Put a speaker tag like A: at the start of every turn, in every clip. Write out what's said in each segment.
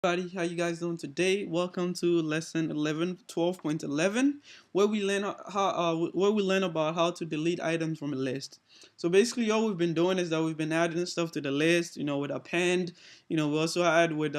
A: Everybody, how you guys doing today? Welcome to lesson 11, 12.11, where we learn about how to delete items from a list. So basically all we've been doing is that we've been adding stuff to the list, with append. We also add with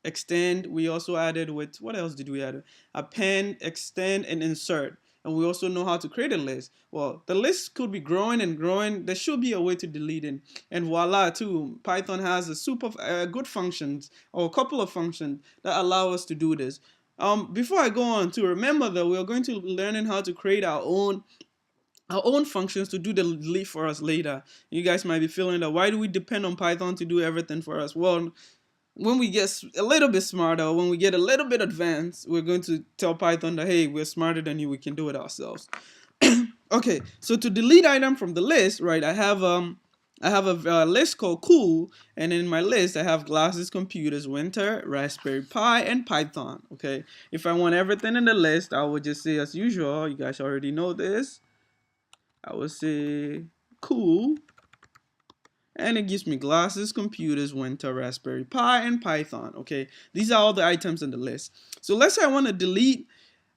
A: extend. We also added with, what else did we add? Append, extend, and insert. And we also know how to create a list. Well, the list could be growing and growing. There should be a way to delete it. And voila, too, Python has a super good functions, or a couple of functions that allow us to do this. Before I go on, to remember that we are going to be learning how to create our own functions to do the delete for us later. You guys might be feeling that, why do we depend on Python to do everything for us? Well, when we get a little bit smarter, when we get a little bit advanced, we're going to tell Python that, hey, we're smarter than you, we can do it ourselves. Okay, so to delete item from the list, right, I have a list called cool, and in my list I have glasses, computers, winter, Raspberry Pi, and Python. Okay, if I want everything in the list, I would just say, as usual, you guys already know this, I would say cool, and it gives me glasses, computers, winter, Raspberry Pi, and Python. Okay, these are all the items in the list. So let's say I want to delete.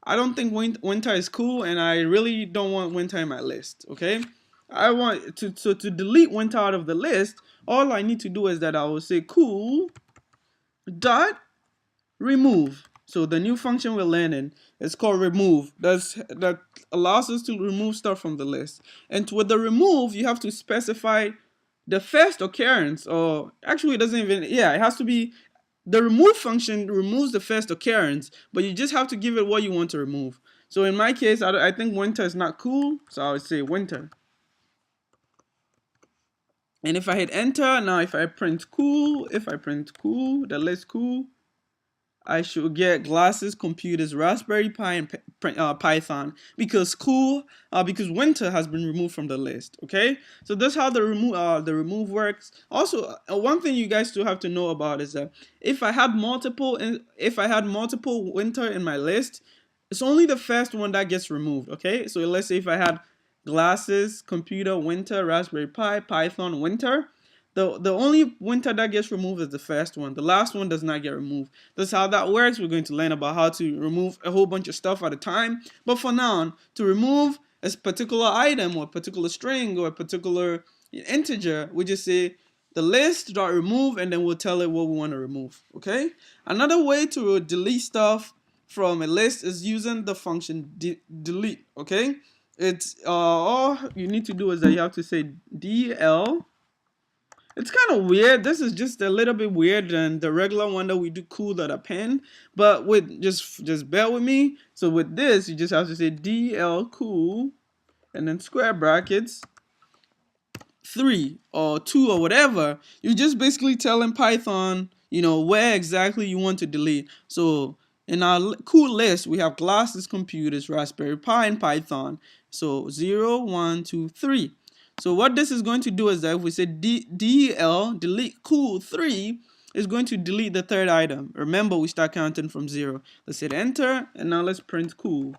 A: I don't think winter is cool, and I really don't want winter in my list. Okay, I want to delete winter out of the list. All I need to do is that I will say cool dot remove. So the new function we're learning is called remove. That allows us to remove stuff from the list. And with the remove, you have to specify the first occurrence, or actually it doesn't even, yeah, it has to be, the remove function removes the first occurrence, but you just have to give it what you want to remove. So in my case, I think winter is not cool, so I would say winter. And if I hit enter, now if I print cool, the list cool, I should get glasses, computers, Raspberry Pi, and Python, because because winter has been removed from the list. Okay, so that's how the remove works. Also, one thing you guys still have to know about is that if I had multiple winter in my list, it's only the first one that gets removed. Okay, so let's say if I had glasses, computer, winter, Raspberry Pi, Python, winter. The only winter that gets removed is the first one. The last one does not get removed. That's how that works. We're going to learn about how to remove a whole bunch of stuff at a time. But for now, to remove a particular item or a particular string or a particular integer, we just say the list dot remove, and then we'll tell it what we want to remove. Okay. Another way to delete stuff from a list is using the function delete. Okay. It's all you need to do is that you have to say del. It's kind of weird. This is just a little bit weird than the regular one that we do cool.append. But with just bear with me. So with this, you just have to say del cool and then square brackets 3 or 2 or whatever. You're just basically telling Python, where exactly you want to delete. So in our cool list, we have glasses, computers, Raspberry Pi, and Python. So 0, 1, 2, 3. So what this is going to do is that if we say del delete cool 3, is going to delete the third item. Remember, we start counting from 0. Let's hit enter, and now let's print cool.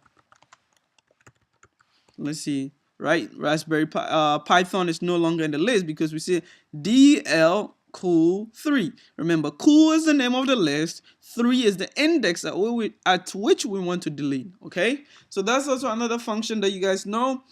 A: Let's see, right? Raspberry Pi, Python is no longer in the list because we say del cool 3. Remember, cool is the name of the list. 3 is the index at which we want to delete. Okay, so that's also another function that you guys know.